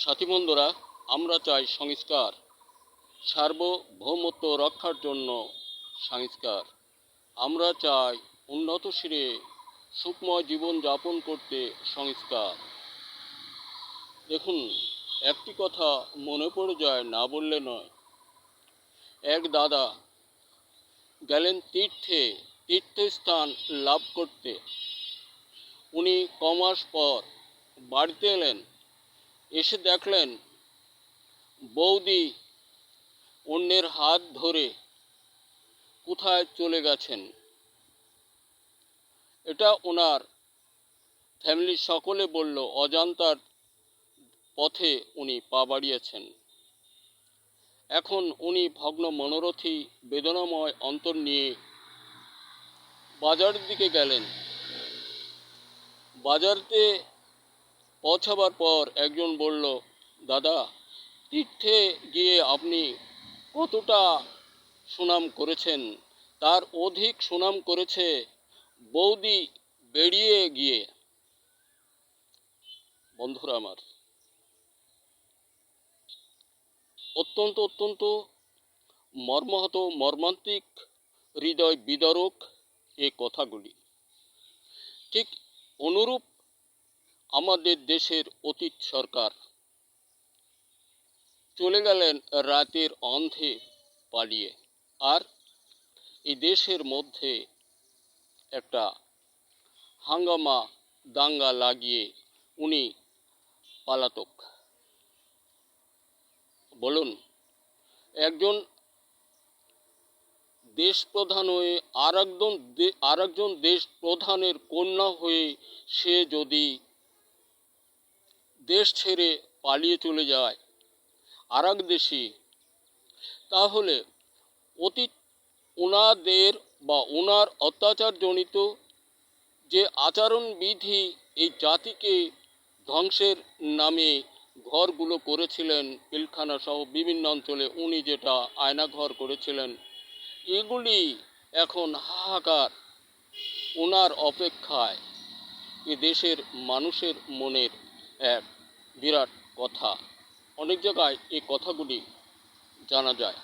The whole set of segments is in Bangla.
সাথী বন্ধুরা, আমরা চাই সংস্কার, সার্বভৌমত্ব রক্ষার জন্য সংস্কার। আমরা চাই উন্নত শিরে সুখময় জীবন যাপন করতে সংস্কার। দেখুন, একটি কথা মনে পড়ে যায়, না বললে নয়। এক দাদা গেলেন তীর্থস্থান লাভ করতে। উনি কমাস পর বাড়িতে এলেন। এসে দেখলেন বৌদি অন্যের হাত ধরে কোথায় চলে গেছেন। এটা ওনার ফ্যামিলির সকলে বলল, অজান্তার পথে উনি পা বাড়িয়েছেন। এখন উনি ভগ্ন মনোরথী বেদনাময় অন্তর নিয়ে বাজারের দিকে গেলেন। বাজারতে পৌঁছাবার পর একজন বলল, দাদা, তীর্থে গিয়ে আপনি কতটা সুনাম করেছেন, তার অধিক সুনাম করেছে বৌদি বেরিয়ে গিয়ে। বন্ধুরা আমার, অত্যন্ত মর্মাহত, মর্মান্তিক, হৃদয় বিদারক এ কথাগুলি। ঠিক অনুরূপ আমাদের দেশের অতীত সরকার চলে গেলেন রাতের অন্ধে পালিয়ে, আর এই দেশের মধ্যে একটা হাঙ্গামা দাঙ্গা লাগিয়ে উনি পালাতক। বলুন, একজন দেশ প্রধান হয়ে আর একজন দেশ প্রধানের কন্যা হয়ে সে যদি দেশ ছেড়ে পালিয়ে চলে যায় আর এক দেশে, তাহলে অতীত ওনাদের বা ওনার অত্যাচারজনিত যে আচরণবিধি এই জাতিকে ধ্বংসের নামে ঘরগুলো করেছিলেন, পিলখানা সহ বিভিন্ন অঞ্চলে উনি যেটা আয়নাঘর করেছিলেন, এগুলি এখন হাহাকার ওনার অপেক্ষায়। এ দেশের মানুষের মনের এক বিরাট কথা। অনেক জায়গায় এই কথাগুলি জানা যায়।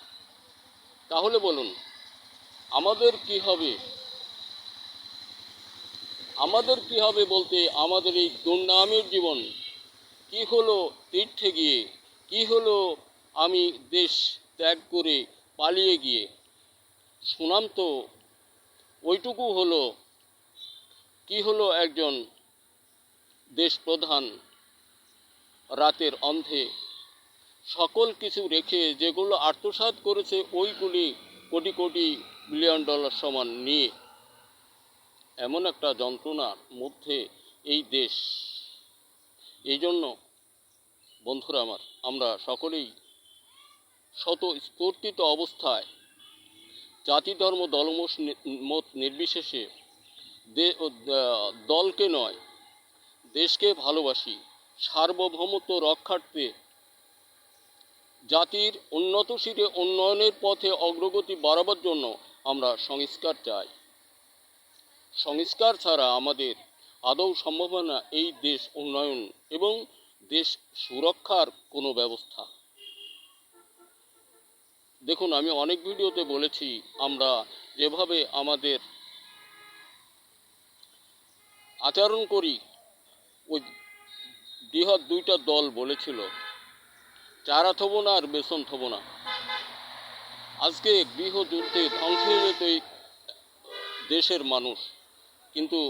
তাহলে বলুন, আমাদের কি হবে? আমাদের কি হবে বলতে, আমাদের এই দুর্নামের জীবন কি হলো তীর্থে গিয়ে, কি হলো আমি দেশ ত্যাগ করে পালিয়ে গিয়ে? সুনাম তো ওইটুকু হলো, কি হলো একজন দেশ প্রধান রাতের অন্ধে সকল কিছু রেখে যেগুলো আত্মসাৎ করেছে ওইগুলি কোটি কোটি বিলিয়ন ডলার সমান নিয়ে এমন একটা যন্ত্রণার মধ্যে এই দেশ। এই জন্য বন্ধুরা আমার, আমরা সকলেই স্বতঃস্ফূর্তিত অবস্থায় জাতি ধর্ম দলমত নির্বিশেষে দলকে নয়, দেশকে ভালোবাসি। সার্বভৌমত্ব রক্ষার্থে জাতির উন্নতশীলে উন্নয়নের পথে অগ্রগতি বাড়াবার জন্য আমরা সংস্কার চাই। সংস্কার ছাড়া আমাদের আদৌ সম্ভব না এই দেশ উন্নয়ন এবং দেশ সুরক্ষার কোনো ব্যবস্থা। দেখুন, আমি অনেক ভিডিওতে বলেছি, আমরা যেভাবে আমাদের আচরণ করি, ওই বৃহৎ দুইটা দল বলেছিল, চারা থবো না আর বেসন থবো না। আজকে গৃহযুদ্ধে ধ্বংস হয়ে যেত এই দেশের মানুষ, কিন্তু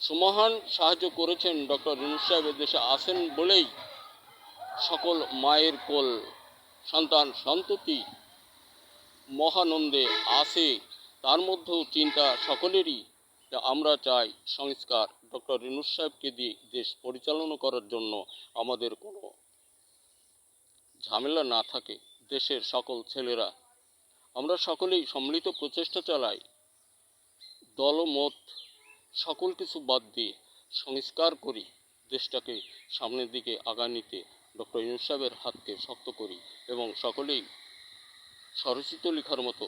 সুমহান সাহায্য করেছেন ডক্টর ইউনূস সাহেব দেশে আসেন বলেই সকল মায়ের কোল সন্তান সন্ততি মহানন্দে আসে। তার মধ্যেও চিন্তা সকলেরই, আমরা চাই সংস্কার। ডক্টর ইউনূস সাহেবকে দিয়ে দেশ পরিচালনা করার জন্য আমাদের কোনো ঝামেলা না থাকে। দেশের সকল ছেলেরা আমরা সকলেই সম্মিলিত প্রচেষ্টা চালাই, দলমত সকল কিছু বাদ দিয়ে সংস্কার করি, দেশটাকে সামনের দিকে আগায় নিতে ডক্টর ইউনূস সাহেবের হাতকে শক্ত করি এবং সকলেই স্বরচিত লেখার মতো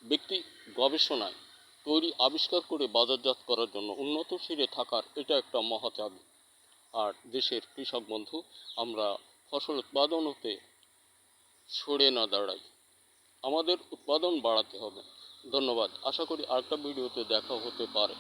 ব্যক্তি গবেষণায় তৈরি আবিষ্কার করে বাজারজাত করার জন্য উন্নত শিরে থাকার এটা একটা মহাচাবি। আর দেশের কৃষক বন্ধু আমরা ফসল উৎপাদন হতে সরে না দাঁড়াই। আমাদের উৎপাদন বাড়াতে হবে। ধন্যবাদ। আশা করি আরেকটা ভিডিওতে দেখা হতে পারে।